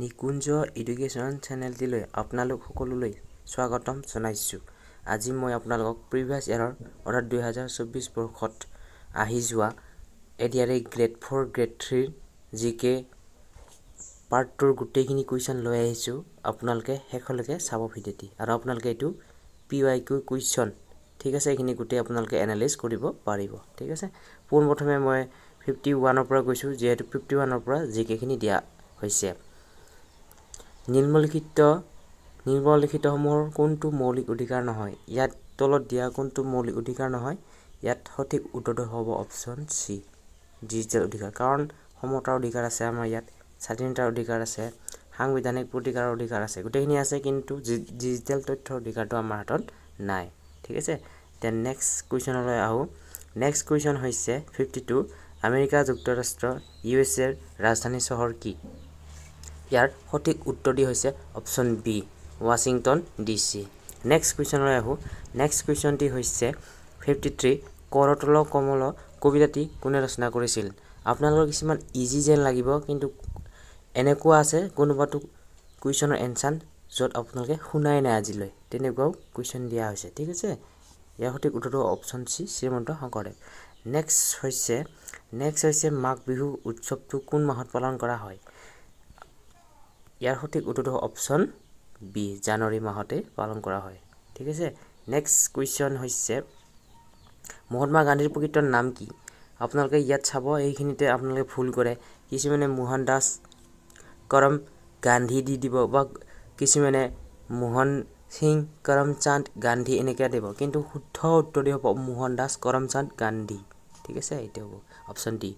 নিকুঞ্জ education চেনেলটিলৈ আপোনালোক সকলোলৈ স্বাগতম জনাইছোঁ। আজি মই আপোনালোকক প্ৰিভিয়াছ ইয়াৰৰ অৰ্থাৎ 2024 বৰ্ষত আহি যোৱা এডিআৰই গ্ৰেড 4 গ্ৰেড 3 জিকে পাৰ্ট 2 গোটেইখিনি কুৱেশ্যন লৈ আহিছোঁ। আপোনালোকে শেষলৈকে চাব ভিডিঅ'টি আৰু আপোনালোকে এইটো পিৱাইকিউ কুৱেশ্যন ঠিক আছে, এইখিনি গোটেই আপোনালোকে এনালাইজ কৰিব পাৰিব। ঠিক আছে, পোনপ্ৰথমে মই 51 পৰা গৈছোঁ, যিহেতু 51 পৰা জিকেখিনি দিয়া হৈছে। নিম্নলিখিতসমূহৰ কোনটো মৌলিক অধিকাৰ নহয়? ইয়াত তলত দিয়া কোনটো মৌলিক অধিকাৰ নহয়? ইয়াত সঠিক উত্তৰটো হ'ব অপশ্যন চি, ডিজিটেল অধিকাৰ। কাৰণ সমতাৰ অধিকাৰ আছে আমাৰ ইয়াত, স্বাধীনতাৰ অধিকাৰ আছে, সাংবিধানিক প্ৰতিকাৰৰ অধিকাৰ আছে, গোটেইখিনি আছে, কিন্তু ডিজিটেল তথ্যৰ অধিকাৰটো আমাৰ হাতত নাই। ঠিক আছে, দেন নেক্সট কুৱেশ্যনলৈ আহোঁ। নেক্সট কুৱেশ্যন হৈছে 52, আমেৰিকা যুক্তৰাষ্ট্ৰ ইউএছএৰ ৰাজধানী চহৰ কি? ইয়াৰ সঠিক উত্তৰটি হৈছে option B, Washington DC. Next কুৱেশ্যনলৈ আহোঁ। নেক্সট কুৱেশ্যনটি হৈছে 53, কৰতল কমল কবিতাটি কোনে ৰচনা কৰিছিল? আপোনালোকৰ কিছুমান ইজি যেন লাগিব, কিন্তু এনেকুৱা আছে কোনোবাটো কুৱেশ্যনৰ এনচাৰ য'ত আপোনালোকে শুনাই নাই আজিলৈ, তেনেকুৱাও কুৱেশ্যন দিয়া হৈছে। ঠিক আছে, ইয়াৰ সঠিক উত্তৰটো option C, Srimanta Sankardev. Next হৈছে মাঘ বিহু উৎসৱটো কোন মাহত পালন কৰা হয়? ইয়াৰ সঠিক উত্তৰটো অপশ্যন বি, জানুৱাৰী মাহতে পালন কৰা হয়। ঠিক আছে, নেক্সট কুৱেশ্যন হৈছে মহাত্মা গান্ধীৰ প্ৰকৃত নাম কি? আপোনালোকে ইয়াত চাব, এইখিনিতে আপোনালোকে ভুল কৰে। কিছুমানে মোহন দাস কৰম গান্ধী দি দিব, বা কিছুমানে মোহন সিং কৰমচান্দ গান্ধী এনেকৈ দিব, কিন্তু শুদ্ধ উত্তৰটি হ'ব মোহন দাস কৰমচান্দ গান্ধী। ঠিক আছে, এইটো হ'ব অপশ্যন ডি।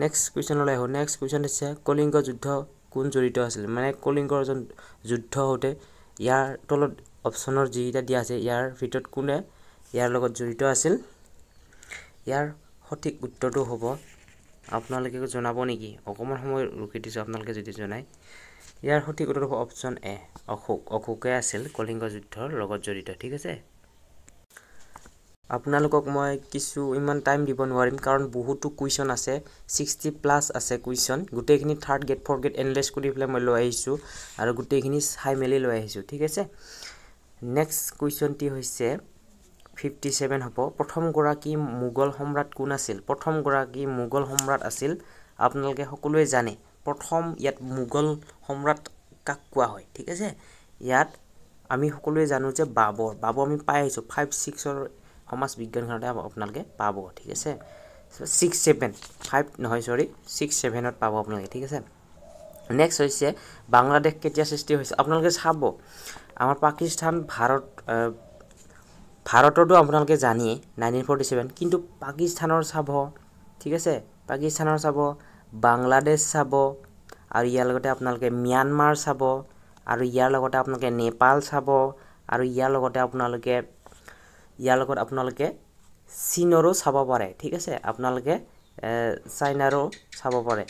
নেক্সট কুৱেশ্যনলৈ আহোঁ। নেক্সট কুৱেশ্যন হৈছে কলিংগ যুদ্ধ কোন জড়িত আছিল? মানে কলিংগৰ যুদ্ধ হওঁতে ইয়াৰ তলত অপশ্যনৰ যিকেইটা দিয়া আছে, ইয়াৰ ভিতৰত কোনে ইয়াৰ লগত জড়িত আছিল? ইয়াৰ সঠিক উত্তৰটো হ'ব, আপোনালোকে জনাব নেকি? অকণমান সময় ৰখি দিছোঁ, আপোনালোকে যদি জনায়। ইয়াৰ সঠিক উত্তৰটো হ'ব অপশ্যন এ, অশোকে আছিল কলিংগ যুদ্ধৰ লগত জড়িত। ঠিক আছে, আপোনালোকক মই ইমান টাইম দিব নোৱাৰিম, কাৰণ বহুতো কুৱেশ্যন আছে, 60+ আছে কুৱেশ্যন। গোটেইখিনি 3rd grade 4th grade analyse কৰি পেলাই মই লৈ আহিছোঁ, আৰু গোটেইখিনি চাই মেলি লৈ আহিছোঁ। ঠিক আছে, নেক্সট কুৱেশ্যনটি হৈছে 57 হ'ব। প্ৰথমগৰাকী মোগল সম্ৰাট কোন আছিল? প্ৰথমগৰাকী মোগল সম্ৰাট আছিল, আপোনালোকে সকলোৱে জানে, ইয়াত মোগল সম্ৰাট কাক কোৱা হয়? ঠিক আছে, ইয়াত আমি সকলোৱে জানো যে বাবৰ আমি পাই আহিছোঁ 5-6ৰ সমাজ বিজ্ঞানখনতে আপোনালোকে পাব। ঠিক আছে, 6-7 পাব আপোনালোকে। ঠিক আছে, নেক্সট হৈছে বাংলাদেশ কেতিয়া সৃষ্টি হৈছিল? আপোনালোকে চাব, আমাৰ পাকিস্তান ভাৰততো আপোনালোকে জানিয়ে 1947, কিন্তু পাকিস্তানৰ চাব। ঠিক আছে, পাকিস্তানৰ চাব, বাংলাদেশ চাব, আৰু ইয়াৰ লগতে আপোনালোকে ম্যানমাৰ চাব, আৰু ইয়াৰ লগতে আপোনালোকে নেপাল চাব, আৰু ইয়াৰ লগত আপোনালোকে চীনৰো চাব পাৰে। ঠিক আছে, আপোনালোকে চাইনাৰো চাব পাৰে।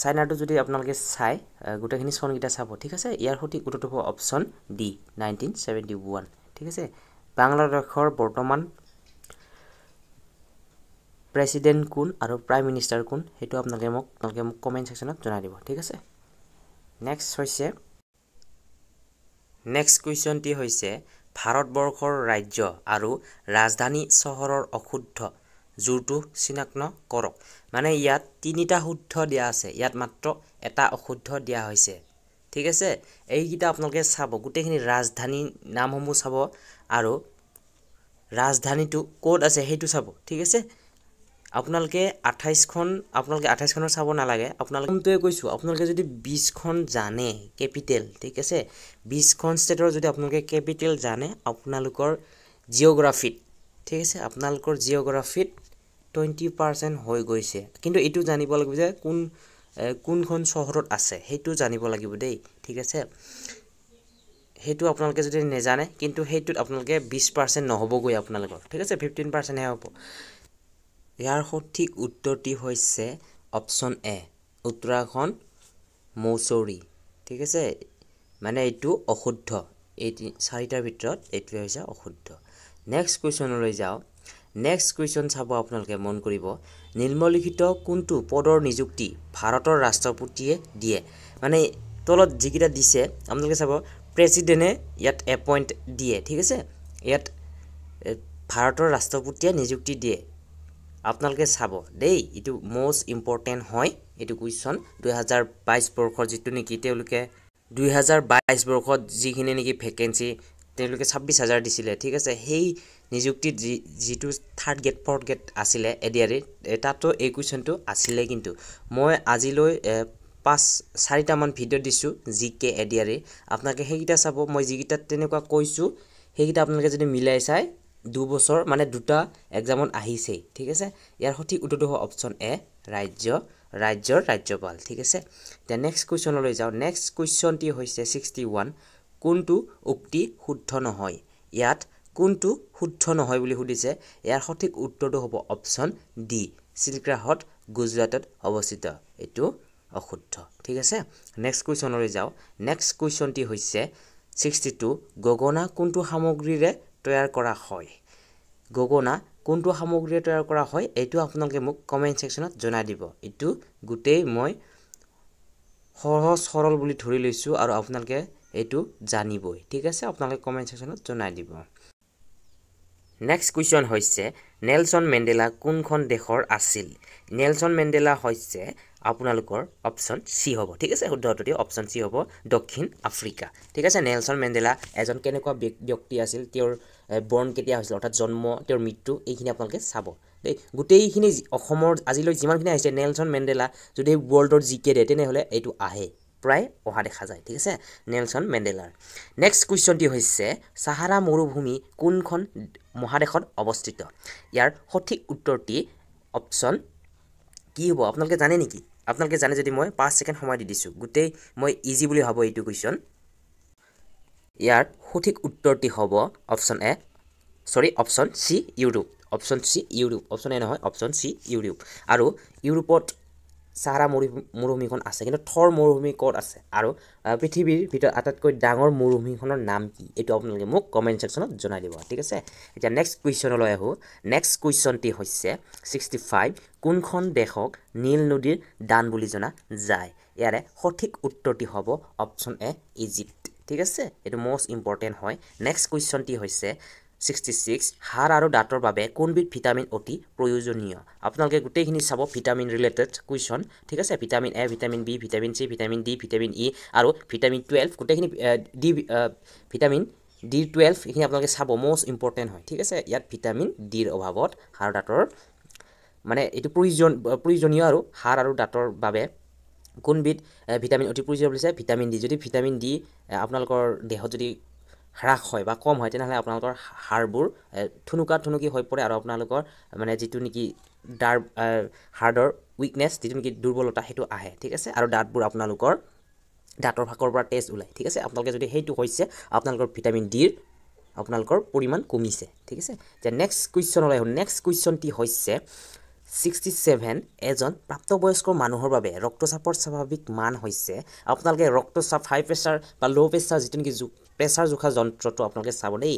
চাইনাটো যদি আপোনালোকে চাই, গোটেইখিনি চনকেইটা চাব। ঠিক আছে, ইয়াৰ সঠিক উত্তৰটো হ'ব অপশ্যন ডি, 1971। ঠিক আছে, বাংলাদেশৰ বৰ্তমান প্ৰেচিডেণ্ট কোন আৰু প্ৰাইম মিনিষ্টাৰ কোন? সেইটো আপোনালোকে মোক কমেণ্ট ছেকশ্যনত জনাই দিব। ঠিক আছে, নেক্সট কুৱেশ্যনটি হৈছে ভাৰতবৰ্ষৰ ৰাজ্য আৰু ৰাজধানী চহৰৰ অশুদ্ধ জোৰটো চিনাক্ত কৰক। মানে ইয়াত 3টা শুদ্ধ দিয়া আছে, ইয়াত মাত্ৰ এটা অশুদ্ধ দিয়া হৈছে। ঠিক আছে, এইকেইটা আপোনালোকে চাব, গোটেইখিনি ৰাজধানী নামসমূহ চাব, আৰু ৰাজধানীটো ক'ত আছে সেইটো চাব। ঠিক আছে, আপোনালোকে 28খনৰ চাব নালাগে, আপোনালোকে কৈছোঁ, আপোনালোকে যদি 20খন জানে কেপিটেল, ঠিক আছে, 20খন ষ্টেটৰ যদি আপোনালোকে কেপিটেল জানে, আপোনালোকৰ জিঅ'গ্ৰাফিত, ঠিক আছে, আপোনালোকৰ জিঅ'গ্ৰাফিত 20% হৈ গৈছে। কিন্তু এইটো জানিব লাগিব যে কোনখন চহৰত আছে, সেইটো জানিব লাগিব দেই। ঠিক আছে, সেইটো আপোনালোকে যদি নেজানে, কিন্তু সেইটোত আপোনালোকে 20% নহ'বগৈ আপোনালোকৰ। ঠিক আছে, 15%হে হ'ব। ইয়াৰ সঠিক উত্তৰটি হৈছে অপশ্যন এ, উত্তৰাখণ্ড মৌছুৰী। ঠিক আছে, মানে এইটো অশুদ্ধ, এই 4টাৰ ভিতৰত এইটোৱে হৈছে অশুদ্ধ। নেক্সট কুৱেশ্যনলৈ যাওঁ। নেক্সট কুৱেশ্যন চাব আপোনালোকে মন কৰিব নিম্নলিখিত কোনটো পদৰ নিযুক্তি ভাৰতৰ ৰাষ্ট্ৰপতিয়ে দিয়ে মানে তলত যিকেইটা দিছে আপোনালোকে চাব প্ৰেচিডেণ্টে ইয়াত এপইণ্ট দিয়ে ঠিক আছে ইয়াত ভাৰতৰ ৰাষ্ট্ৰপতিয়ে নিযুক্তি দিয়ে আপোনালোকে চাব দেই ইটো মোষ্ট ইম্পৰ্টেণ্ট হয় এইটো কুৱেশ্যন 2022 বৰ্ষৰ যিটো নেকি তেওঁলোকে 2022 বৰ্ষত যিখিনি নেকি ভেকেন্সি তেওঁলোকে 26000 দিছিলে ঠিক আছে সেই নিযুক্তি যিটো থাৰ্ড গেট ফৰ্থ গেট আছিলে এডিআৰই তাতো এই কুৱেশ্যনটো আছিলে কিন্তু মই আজিলৈ 4টা মান ভিডিও দিছো জিকে এডিআৰই আপোনালোকে সেইকেইটা চাব মই যিকেইটা তেনেকুৱা কৈছো সেইকেইটা আপোনালোকে যদি মিলাই চাই 2 বছৰ মানে দুটা এক্সামত আহিছে ঠিক আছে ইয়াৰ সঠিক উত্তৰটো হ'ব অপচন এ ৰাজ্যৰ ৰাজ্যপাল ঠিক আছে তে নেক্সট কুৱেশ্যনলৈ যাও নেক্সট কুৱেশ্যনটি হৈছে 61 কোনটো উক্তি শুদ্ধ নহয় ইয়াত কোনটো শুদ্ধ নহয় বুলি সুধিছে ইয়াৰ সঠিক উত্তৰটো হ'ব অপচন ডি চিলক্ৰাহত গুজৰাটত অৱস্থিত এটো অশুদ্ধ ঠিক আছে নেক্সট কুৱেশ্যনলৈ যাও নেক্সট কুৱেশ্যনটি হৈছে 62 গগনা কোনটো সামগ্ৰীৰে তৈয়াৰ কৰা হয় গগনা কোনটো সামগ্ৰীৰে তৈয়াৰ কৰা হয় এটো আপোনালোকে মোক কমেন্ট সেকশনত জনাই দিব এটো গুটেই মই সহজ সৰল বুলি ধৰি লৈছো আৰু আপোনালোকে এটো জানিবই ঠিক আছে আপোনালোকে কমেন্ট সেকশনত জনাই দিব নেক্সট কুৱেশ্যন হৈছে নেলসন মেণ্ডেলা কোনখন দেশৰ আছিল নেলসন মেণ্ডেলা হৈছে আপোনালোকৰ অপচন সি হ'ব ঠিক আছে শুদ্ধ উত্তৰটো অপচন সি হ'ব দক্ষিণ আফ্ৰিকা ঠিক আছে নেলসন মেণ্ডেলা এজন কেনেকুৱা ব্যক্তি আছিল তেওঁৰ বৰ্ণ কেতিয়া হৈছিল অৰ্থাৎ জন্ম তেওঁৰ মৃত্যু এইখিনি আপোনালোকে চাব দেই গুটেইখিনি অসমৰ আজিলৈ যিমানখিনি আহিছে নেলসন মেণ্ডেলা যদি ৱৰ্ল্ডৰ জিকে দে তেনেহলে এইটো আহে প্ৰায় অহা দেখা যায় ঠিক আছে নেলসন মেণ্ডেলাৰ নেক্সট কুৱেশ্যনটি হৈছে সাহাৰা মৰুভূমি কোনখন মহাদেশত অৱস্থিত ইয়াৰ সঠিক উত্তৰটি অপচন কি হ'ব আপোনালোকে জানে নেকি আপোনালোকে জানে যদি মই 5 সেকেন্ড সময় দি দিছো গুটেই মই ইজি বুলি ভাবো এইটো কুৱেশ্যন ইয়াৰ সঠিক উত্তৰটি হ'ব option A option C Europe option C Europe option A নহয় অপচন সি ইউৰোপ আৰু ইউৰোপত সাহাৰা মৰুভূমিখন আছে কিন্তু থৰ মৰুভূমি ক'ত আছে আৰু পৃথিৱীৰ ভিতৰত আটাইতকৈ ডাঙৰ মৰুভূমিখনৰ নাম কি এটো আপোনালোকে মোক কমেন্ট সেকশনত জনাই দিব ঠিক আছে এতিয়া নেক্সট কুৱেশ্যনলৈ আহো নেক্সট কুৱেশ্যনটি হৈছে 65 কোনখন দেশক নীল নদীৰ দান বুলি জনা যায় ইয়াৰে সঠিক উত্তৰটি হ'ব অপচন এ ইজিপ্ট ঠিক আছে এটো মোষ্ট ইম্পৰ্টেন্ট হয় নেক্সট কুৱেশ্যনটি হৈছে 66 হাড় আৰু দাঁতৰ বাবে কোনবিধ ভিটামিন অতি প্ৰয়োজনীয় আপোনালোকে গুটেইখিনি চাব ভিটামিন ৰিলেটেড কুৱেশ্যন ঠিক আছে vitamin A vitamin B vitamin C vitamin D vitamin E আৰু ভিটামিন 12 গুটেইখিনি ডি ভিটামিন D12 এখিনি আপোনালোকে চাব মোষ্ট ইম্পৰ্টেন্ট হয় ঠিক আছে ইয়াত ভিটামিন ডিৰ অভাৱত হাড় দাঁতৰ মানে এটো প্ৰয়োজনীয় আৰু হাড় আৰু দাঁতৰ বাবে কোনবিধ ভিটামিন অতি প্ৰয়োজনীয় বুলিছে ভিটামিন ডি যদি ভিটামিন ডি আপোনালোকৰ দেহত যদি হ্ৰাস হয় বা কম হয় তেনেহলে আপোনালোকৰ হাড়বোৰ ঠুনুকি হৈ পৰে আৰু আপোনালোকৰ মানে যেটো নেকি হাড়ৰ উইকনেছ যেটো নেকি দুৰ্বলতা হেতু আহে ঠিক আছে আৰু দাঁতবোৰ আপোনালোকৰ দাঁতৰ ফাকৰ পৰা টেষ্ট ওলাই ঠিক আছে আপোনালোকে যদি হেতু হৈছে আপোনালোকৰ ভিটামিন ডিৰ আপোনালোকৰ পৰিমাণ কমিছে ঠিক আছে যে নেক্সট কুৱেশ্যনলৈ নেক্সট কুৱেশ্যনটি হৈছে 67 এজন প্ৰাপ্তবয়স্ক মানুহৰ বাবে ৰক্তচাপৰ স্বাভাৱিক মান হৈছে আপোনালোকে ৰক্তচাপ হাই প্ৰেছাৰ বা লো প্ৰেছাৰ যেটো নেকি প্ৰেছাৰ জোখা যন্ত্ৰটো আপোনালোকে চাব দেই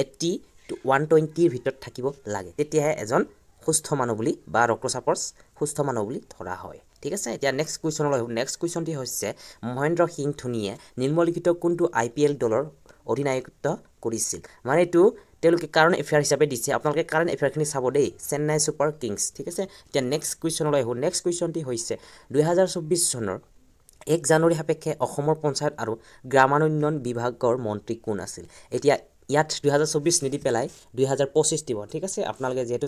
80 to 120 ৰ ভিতৰত থাকিব লাগে তেতিয়াহে এজন সুস্থ মানুহ বুলি বা ৰক্তচাপৰ সুস্থ মানুহ বুলি ধৰা হয় ঠিক আছে এতিয়া নেক্সট কুৱেশ্যনলৈ নেক্সট কুৱেশ্যনটি হৈছে মহেন্দ্ৰ সিং ধোনিয়ে নিম্নলিখিত কোনটো আইপিএল দলৰ অধিনায়কত্ব কৰিছিল মানে এটো তেওঁলোকে কাৰেন্ট এফেয়াৰ হিচাপে দিছে আপোনালোকে কাৰেন্ট এফেয়াৰখিনি চাব দেই চেন্নাই সুপাৰ কিংছ ঠিক আছে এতিয়া নেক্সট কুৱেশ্যনলৈ নেক্সট কুৱেশ্যনটি হৈছে 2024 চনৰ 1 জানুৱাৰী সাপেক্ষে অসমৰ পঞ্চায়ত আৰু গ্ৰামোন্নয়ন বিভাগৰ মন্ত্ৰী কোন আছিল এতিয়া ইয়াত 2024 নিদি পেলাই 2025 দিব ঠিক আছে আপোনালোকে যেহেতু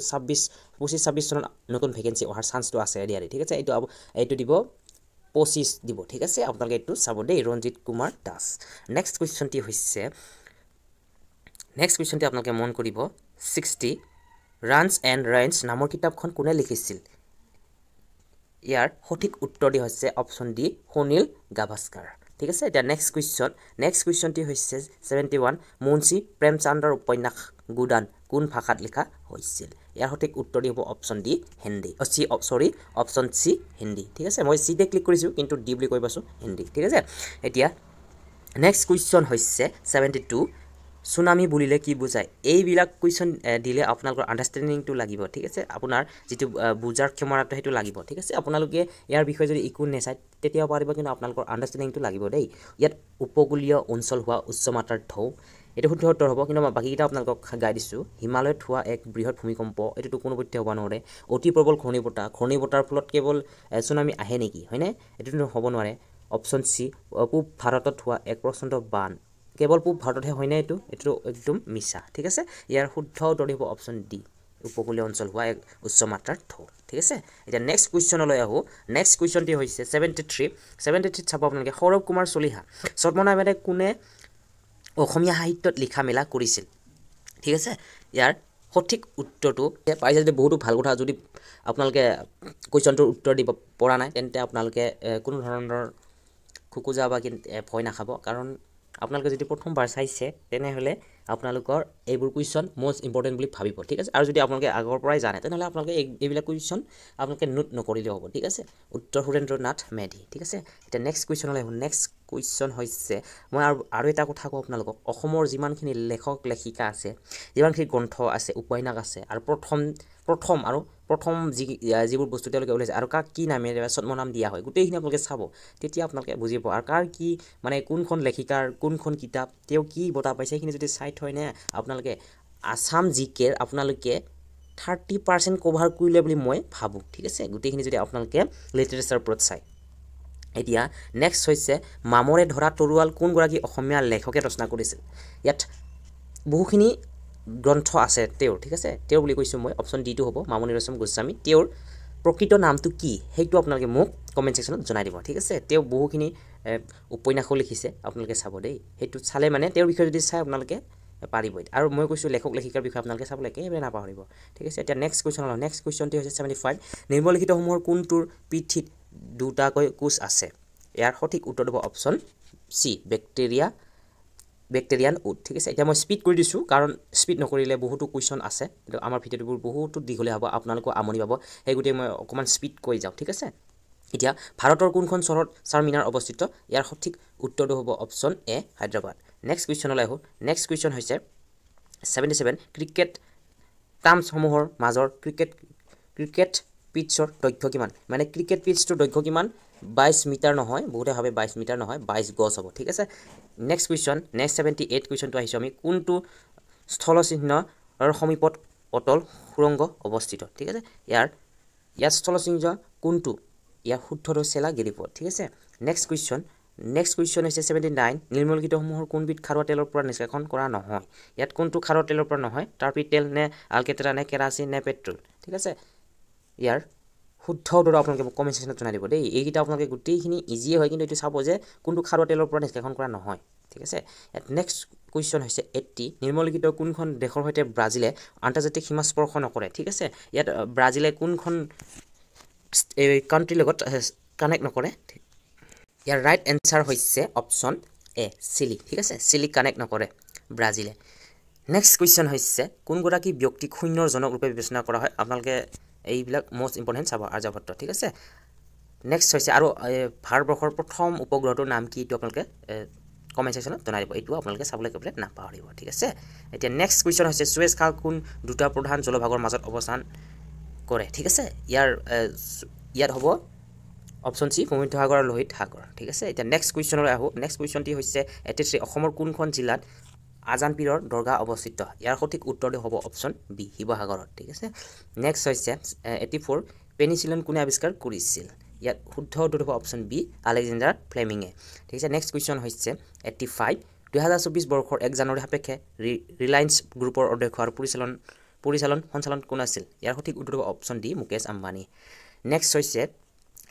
25 চনত নতুন ভেকেন্সি অহাৰ চান্সটো আছে এডিআৰই ঠিক আছে এইটো দিব 25 দিব ঠিক আছে আপোনালোকে এইটো চাব দেই ৰঞ্জিত কুমাৰ দাস নেক্সট কুৱেশ্যনটি হৈছে নেক্সট কুৱেশ্যনটি আপোনালোকে মন কৰিব 60 ৰানছ এণ্ড ৰেঞ্জ নামৰ কিতাপখন কোনে লিখিছিল ইয়াৰ সঠিক উত্তৰটি হৈছে অপচন ডি সুনীল গাভাস্কাৰ ঠিক আছে এতিয়া নেক্সট কুৱেশ্যনটি হৈছে 71 মুন্সী প্ৰেমচন্দৰ উপন্যাস গুদান কোন ভাষাত লিখা হৈছিল ইয়াৰ সঠিক উত্তৰটি হ'ব option D Hindi option C Hindi ঠিক আছে মই সিতে ক্লিক কৰিছো কিন্তু ডি বুলি কৈ পাছো হিন্দী ঠিক আছে এতিয়া নেক্সট কুৱেশ্যন হৈছে 72 সুনামি বুলিলে কি বুজায় এইবিলাক কুৱেশ্যন দিলে আপোনালোকৰ আণ্ডাৰষ্টেণ্ডিংটো লাগিব ঠিক আছে আপোনাৰ যিটো বুজাৰ ক্ষমতাটো সেইটো লাগিব ঠিক আছে আপোনালোকে ইয়াৰ বিষয়ে যদি একো নেচায় তেতিয়াও পাৰিব কিন্তু আপোনালোকৰ আণ্ডাৰষ্টেণ্ডিংটো লাগিব দেই ইয়াত উপকূলীয় অঞ্চল হোৱা উচ্চ মাত্ৰাৰ ঢৌ এইটো শুদ্ধ উত্তৰ হ'ব কিন্তু মই বাকীকেইটা আপোনালোকক গাই দিছোঁ হিমালয়ত হোৱা এক বৃহৎ ভূমিকম্প এইটোতো কোনোপধ্যে হ'ব নোৱাৰে অতি প্ৰবল ঘূৰ্ণীবতাহৰ ফলত কেৱল সুনামি আহে নেকি হয়নে এইটোতো হ'ব নোৱাৰে অপশ্যন চি পূব ভাৰতত হোৱা এক প্ৰচণ্ড বান কেৱল পূব ভাৰততহে হয়নে এইটো একদম মিছা ঠিক আছে ইয়াৰ শুদ্ধ উত্তৰ হ'ব অপশ্যন ডি উপকূলীয় অঞ্চল হোৱা এক উচ্চ মাত্ৰাৰ ঢৌ ঠিক আছে এতিয়া নেক্সট কুৱেশ্যনলৈ আহোঁ নেক্সট কুৱেশ্যনটি হৈছে 73 চাব আপোনালোকে সৌৰভ কুমাৰ চলিহা ছদ্মনামেৰে কোনে অসমীয়া সাহিত্যত লিখা মেলা কৰিছিল ঠিক আছে ইয়াৰ সঠিক উত্তৰটো পাইছে যদি বহুতো ভাল কথা যদি আপোনালোকে কুৱেশ্যনটোৰ উত্তৰ দিব পৰা নাই তেন্তে আপোনালোকে কোনো ধৰণৰ খুকুজা বা ভয় নাখাব কাৰণ আপোনালোকে যদি প্ৰথমবাৰ চাইছে তেনেহ'লে আপোনালোকৰ এইবোৰ কুৱেশ্যন মষ্ট ইম্পৰ্টেণ্ট বুলি ভাবিব ঠিক আছে আৰু যদি আপোনালোকে আগৰ পৰাই জানে তেনেহ'লে আপোনালোকে এইবিলাক কুৱেশ্যন আপোনালোকে নোট নকৰিলেও হ'ব ঠিক আছে উত্তৰ সুৰেন্দ্ৰ নাথ মেধি ঠিক আছে এতিয়া নেক্সট কুৱেশ্যনলৈ আহিব নেক্সট কুৱেশ্যন হৈছে মই আৰু এটা কথা কওঁ আপোনালোকক অসমৰ যিমানখিনি লেখক লেখিকা আছে যিমানখিনি গ্ৰন্থ আছে উপন্যাস আছে আৰু প্ৰথম যিবোৰ বস্তু তেওঁলোকে ওলাইছে আৰু কাক কি নামেৰে ছদ্মনাম দিয়া হয় গোটেইখিনি আপোনালোকে চাব তেতিয়া আপোনালোকে বুজি পাব আৰু কাৰ কি মানে কোনখন লেখিকাৰ কোনখন কিতাপ তেওঁ কি বঁটা পাইছে সেইখিনি যদি চাই থয় নে আপোনালোকে আছাম জিকেৰ আপোনালোকে 30% কভাৰ কৰিলে বুলি মই ভাবোঁ ঠিক আছে গোটেইখিনি যদি আপোনালোকে লিটাৰেচাৰ ওপৰত চায় এতিয়া নেক্সট হৈছে মামৰে ধৰা তৰোৱাল কোনগৰাকী অসমীয়া লেখকে ৰচনা কৰিছিল ইয়াত বহুখিনি গ্ৰন্থ আছে তেওঁৰ ঠিক আছে তেওঁৰ বুলি কৈছোঁ মই অপশ্যন ডিটো হ'ব মামণি ৰয়ছম গোস্বামী তেওঁৰ প্ৰকৃত নামটো কি সেইটো আপোনালোকে মোক কমেণ্ট ছেকশ্যনত জনাই দিব ঠিক আছে তেওঁ বহুখিনি উপন্যাসো লিখিছে আপোনালোকে চাব দেই সেইটো চালে মানে তেওঁৰ বিষয়ে যদি চাই আপোনালোকে পাৰিব আৰু মই কৈছোঁ লেখক লেখিকাৰ বিষয়ে আপোনালোকে চাবলৈ একেবাৰে নাপাহৰিব ঠিক আছে এতিয়া নেক্সট কুৱেশ্যন হ'ল নেক্সট কুৱেশ্যনটি হৈছে 75 নিম্নলিখিতসমূহৰ কোনটোৰ পিঠিত দুটাকৈ কোষ আছে ইয়াৰ সঠিক উত্তৰ হ'ব অপশ্যন চি বেক্টেৰিয়ান উড ঠিক আছে এতিয়া মই স্পীড কৰি দিছোঁ কাৰণ স্পীড নকৰিলে বহুতো কুৱেশ্যন আছে কিন্তু আমাৰ ভিডিঅ'বোৰ বহুতো দীঘলীয়া হ'ব আপোনালোকেও আমনি পাব সেই গতিকে মই অকণমান স্পীড কৰি যাওঁ ঠিক আছে এতিয়া ভাৰতৰ কোনখন চহৰত চাৰমিনাৰ অৱস্থিত ইয়াৰ সঠিক উত্তৰটো হ'ব অপশ্যন এ হায়দৰাবাদ নেক্সট কুৱেশ্যনলৈ আহোঁ নেক্সট কুৱেশ্যন হৈছে 77 ক্ৰিকেট টাৰ্মছসমূহৰ মাজৰ ক্ৰিকেট পিটছৰ দৈৰ্ঘ্য কিমান মানে ক্ৰিকেট পিটছটোৰ দৈৰ্ঘ্য কিমান 22 মিটাৰ নহয় বহুতে ভাবে 22 মিটাৰ নহয় 22 গজ হ'ব ঠিক আছে নেক্সট কুৱেশ্যন নেক্সট 78 কুৱেশ্যনটো আহিছোঁ আমি কোনটো স্থলচিহ্নৰ সমীপত অটল সুৰংগ অৱস্থিত ঠিক আছে ইয়াৰ স্থলচিহ্ন কোনটো ইয়াৰ শুদ্ধটো চেলা গিৰিপথ ঠিক আছে নেক্সট কুৱেশ্যন হৈছে 79 নিম্নলিখিতসমূহৰ কোনবিধ খাৰুৱা তেলৰ পৰা নিষ্কাশন কৰা নহয় ইয়াত কোনটো খাৰুৱা তেলৰ পৰা নহয় টাৰ্পি তেল নে আলকেট্ৰা নে কেৰাচিন নে পেট্ৰল ঠিক আছে ইয়াৰ শুদ্ধ উত্তৰ আপোনালোকে কমেণ্ট ছেকশ্যনত জনাই দিব দেই এইকেইটা আপোনালোকে গোটেইখিনি ইজিয়ে হয় কিন্তু এইটো চাব যে কোনটো খাৰুৱা তেলৰ পৰা নিষ্কাশন কৰা নহয় ঠিক আছে ইয়াত নেক্সট কুৱেশ্যন হৈছে 80 নিম্নলিখিত কোনখন দেশৰ সৈতে ব্ৰাজিলে আন্তৰ্জাতিক সীমা স্পৰ্শ নকৰে ঠিক আছে ইয়াত ব্ৰাজিলে কোনখন কাণ্ট্ৰিৰ লগত কানেক্ট নকৰে ইয়াৰ ৰাইট এনচাৰ হৈছে অপশ্যন এ চিলি ঠিক আছে চিলি কানেক্ট নকৰে ব্ৰাজিলে নেক্সট কুৱেশ্যন হৈছে কোনগৰাকী ব্যক্তিক শূন্যৰ জনক ৰূপে বিবেচনা কৰা হয় আপোনালোকে এইবিলাক মষ্ট ইম্পৰ্টেণ্ট চাব আৰ্যভট্ট ঠিক আছে নেক্সট হৈছে আৰু ভাৰতবৰ্ষৰ প্ৰথম উপগ্ৰহটোৰ নাম কি এইটো আপোনালোকে কমেণ্ট ছেকশ্যনত জনাই দিব এইটো আপোনালোকে চাবলৈ একেবাৰে নাপাহৰিব ঠিক আছে এতিয়া নেক্সট কুৱেশ্যন হৈছে সুৱেজ খাল কোন দুটা প্ৰধান জলভাগৰ মাজত অৱস্থান কৰে ঠিক আছে ইয়াত হ'ব অপশ্যন চি ভূমধ্যসাগৰ আৰু লোহিত সাগৰ ঠিক আছে এতিয়া নেক্সট কুৱেশ্যনলৈ আহোঁ নেক্সট কুৱেশ্যনটি হৈছে 83 অসমৰ কোনখন জিলাত আজান পীৰৰ দৰগাহ অৱস্থিত ইয়াৰ সঠিক উত্তৰটো হ'ব অপশ্যন বি শিৱসাগৰত ঠিক আছে নেক্সট হৈছে 84 পেনিচিলিন কোনে আৱিষ্কাৰ কৰিছিল ইয়াত শুদ্ধ উত্তৰটো হ'ব অপশ্যন বি আলেকজেণ্ডাৰ ফ্লেমিঙে ঠিক আছে নেক্সট কুৱেশ্যন হৈছে 85 2024 বৰ্ষৰ 1 জানুৱাৰী সাপেক্ষে ৰিলায়েন্স গ্ৰুপৰ অধ্যক্ষ আৰু পৰিচালন সঞ্চালন কোন আছিল ইয়াৰ সঠিক উত্তৰ হ'ব option D Mukesh Ambani next হৈছে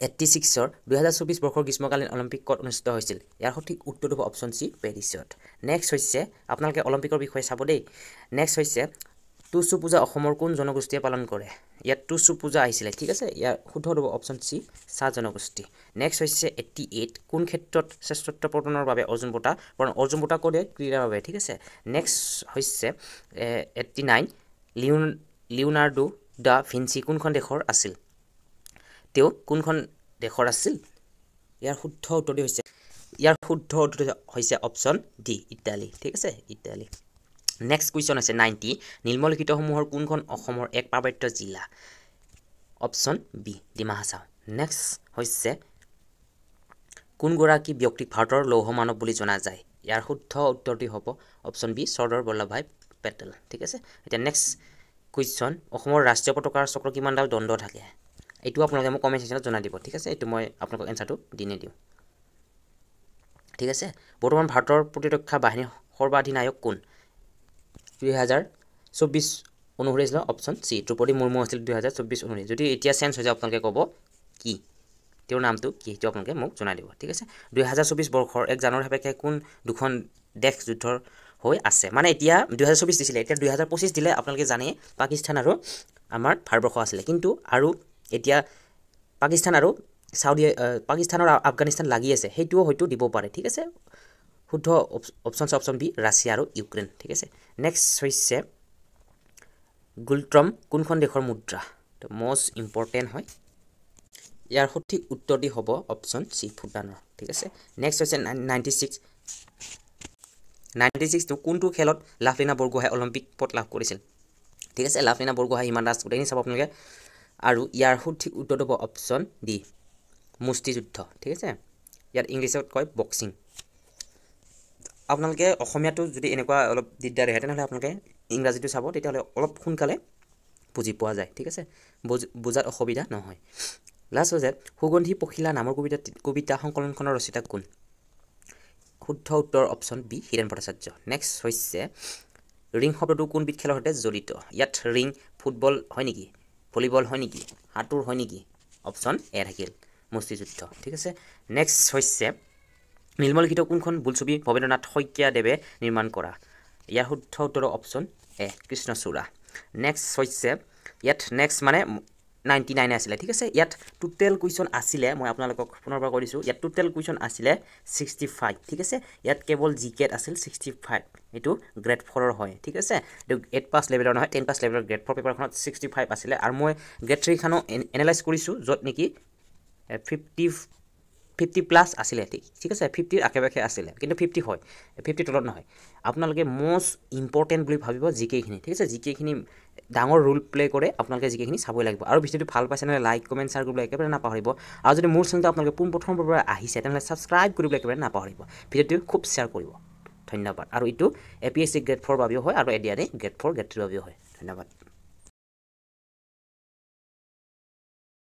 86 2024 বৰ্ষৰ গ্ৰীষ্মকালীন অলিম্পিক ক'ত অনুষ্ঠিত হৈছিল ইয়াৰ সঠিক উত্তৰটো হ'ব অপশ্যন চি পেৰিছত নেক্সট হৈছে আপোনালোকে অলিম্পিকৰ বিষয়ে চাব দেই নেক্সট হৈছে টুচু পূজা অসমৰ কোন জনগোষ্ঠীয়ে পালন কৰে ইয়াত টুচু পূজা আহিছিলে ঠিক আছে ইয়াৰ শুদ্ধ হ'ব অপশ্যন চি চাহ জনগোষ্ঠী নেক্সট হৈছে 88 কোন ক্ষেত্ৰত শ্ৰেষ্ঠত্ব প্ৰদানৰ বাবে অৰ্জুন বঁটা কৰে ক্ৰীড়াৰ বাবে ঠিক আছে নেক্সট হৈছে 89 লিওনাৰ্ডো দা ভিঞ্চি কোনখন দেশৰ আছিল তেওঁ কোনখন দেশৰ আছিল ইয়াৰ শুদ্ধ উত্তৰটো হৈছে অপশ্যন ডি ইটালী ঠিক আছে ইটালী নেক্সট কুৱেশ্যন আছে 90 নিম্নলিখিতসমূহৰ কোনখন অসমৰ এক পাৰ্বত্য জিলা option B Dima Hasao next হৈছে কোনগৰাকী ব্যক্তিক ভাৰতৰ লৌহ মানৱ বুলি জনা যায় ইয়াৰ শুদ্ধ উত্তৰটি হ'ব অপশ্যন বি চৰ্দাৰ বল্লভভাই পেটেল ঠিক আছে এতিয়া নেক্সট কুৱেশ্যন অসমৰ ৰাষ্ট্ৰীয় পতাকাৰ চক্ৰ কিমানডাল দণ্ড থাকে এইটো আপোনালোকে মোক কমেণ্ট সেকশ্যনত জনাই দিব ঠিক আছে এইটো মই আপোনালোকক এনসাৰটো দি নিদিওঁ ঠিক আছে বৰ্তমান ভাৰতৰ প্ৰতিৰক্ষা বাহিনীৰ সৰ্বাধিনায়ক কোন 2024 অনুসৰি আছিল অপশ্যন সি দ্ৰৌপদী মুৰ্মু আছিল 2024 অনুসৰি যদি এতিয়া চেঞ্জ হৈ যায় আপোনালোকে ক'ব কি তেওঁৰ নামটো কি সেইটো আপোনালোকে মোক জনাই দিব ঠিক আছে 2024 বৰ্ষৰ 1 জানুৱাৰী সাপেক্ষে কোন দুখন দেশ যুদ্ধৰ হৈ আছে মানে এতিয়া 2024 দিছিলে এতিয়া 2025 দিলে আপোনালোকে জানে পাকিস্তান আৰু আমাৰ ভাৰতবৰ্ষ আছিল কিন্তু আৰু এতিয়া পাকিস্তান আৰু সাউদি পাকিস্তান আৰু আফগানিস্তান লাগি আছে হেইটোও হয়তো দিব পাৰে ঠিক আছে শুদ্ধ অপশ্যন বি ৰাছিয়া আৰু ইউক্ৰেইন ঠিক আছে নেক্সট হৈছে গুলট্ৰম কোনখন দেশৰ মুদ্ৰা তো মোষ্ট ইম্পৰ্টেণ্ট হয় ইয়াৰ সঠিক উত্তৰটি হ'ব অপশ্যন সি ভুটানৰ ঠিক আছে নেক্সট হৈছে 96 তো কোনটো খেলত লাভলীনা বৰগোহাঁই অলিম্পিক পদ লাভ কৰিছিল ঠিক আছে লাভলীনা বৰগোহাঁই হিমা দাস গোটেইখিনি চাব আপোনালোকে আৰু ইয়াৰ সঠিক উত্তৰটো হ'ব অপশ্যন ডি মুষ্টিযুদ্ধ ঠিক আছে ইয়াত ইংলিছত কয় বক্সিং আপোনালোকে অসমীয়াটো যদি এনেকুৱা অলপ দিগদাৰ হয় তেনেহ'লে আপোনালোকে ইংৰাজীটো চাব তেতিয়াহ'লে অলপ সোনকালে বুজি পোৱা যায় ঠিক আছে বুজাত অসুবিধা নহয় লাষ্ট হৈছে সুগন্ধি পখিলা নামৰ কবিতা সংকলনখনৰ ৰচিতা কোন শুদ্ধ উত্তৰ option B Hiren Bhattacharya next হৈছে ৰিং শব্দটো কোনবিধ খেলৰ সৈতে জড়িত ইয়াত ৰিং ফুটবল হয় নেকি ভলীবল হয় নেকি সাঁতোৰ হয় নেকি অপশ্যন এ থাকিল মুষ্টিযুদ্ধ ঠিক আছে নেক্সট হৈছে নিম্নলিখিত কোনখন বোলছবি ভৱেন্দ্ৰনাথ শইকীয়াদেৱে নিৰ্মাণ কৰা ইয়াৰ শুদ্ধ উত্তৰ অপশ্যন এ কৃষ্ণচূড়া নেক্সট হৈছে ইয়াত নেক্সট মানে 99 আছিলে ঠিক আছে ইয়াত টোটেল কুৱেশ্যন আছিলে মই আপোনালোকক পুনৰবাৰ কৈ দিছোঁ ইয়াত টোটেল কুৱেশ্যন আছিলে 65 ঠিক আছে ইয়াত কেৱল জিকেট আছিল 65 এইটো গ্ৰেড 4 ৰ হয় ঠিক আছে এইটো 8 পাছ লেভেলৰ নহয় 10 পাছ লেভেলৰ গ্ৰেড 4 পেপাৰখনত 65 আছিলে আৰু মই গ্ৰেড 3 খানো এনালাইজ কৰিছোঁ য'ত নেকি 50 প্লাছ আছিলে ঠিক আছে 50 ৰ আশে-পাশে আছিলে কিন্তু 50 হয় 50 তলত নহয় আপোনালোকে মোষ্ট ইম্পৰ্টেণ্ট বুলি ভাবিব জিকেখিনি ঠিক আছে জিকেখিনি ডাঙৰ ৰোল প্লে কৰে আপোনালোকে জিকেখিনি চাবই লাগিব আৰু ভিডিঅ'টো ভাল পাইছে নহ'লে লাইক কমেণ্ট শ্বেয়াৰ কৰিবলৈ একেবাৰে নাপাহৰিব আৰু যদি মোৰ চেনেলটো আপোনালোকে পোনপ্ৰথমৰ পৰা আহিছে তেনেহ'লে ছাবস্ক্ৰাইব কৰিবলৈ একেবাৰে নাপাহৰিব ভিডিঅ'টো খুব শ্বেয়াৰ কৰিব ধন্যবাদ আৰু এইটো APSC গ্ৰেড 4 বাবেও হয় আৰু ADRE গ্ৰেড 4 গ্ৰেড 3 বাবেও হয় ধন্যবাদ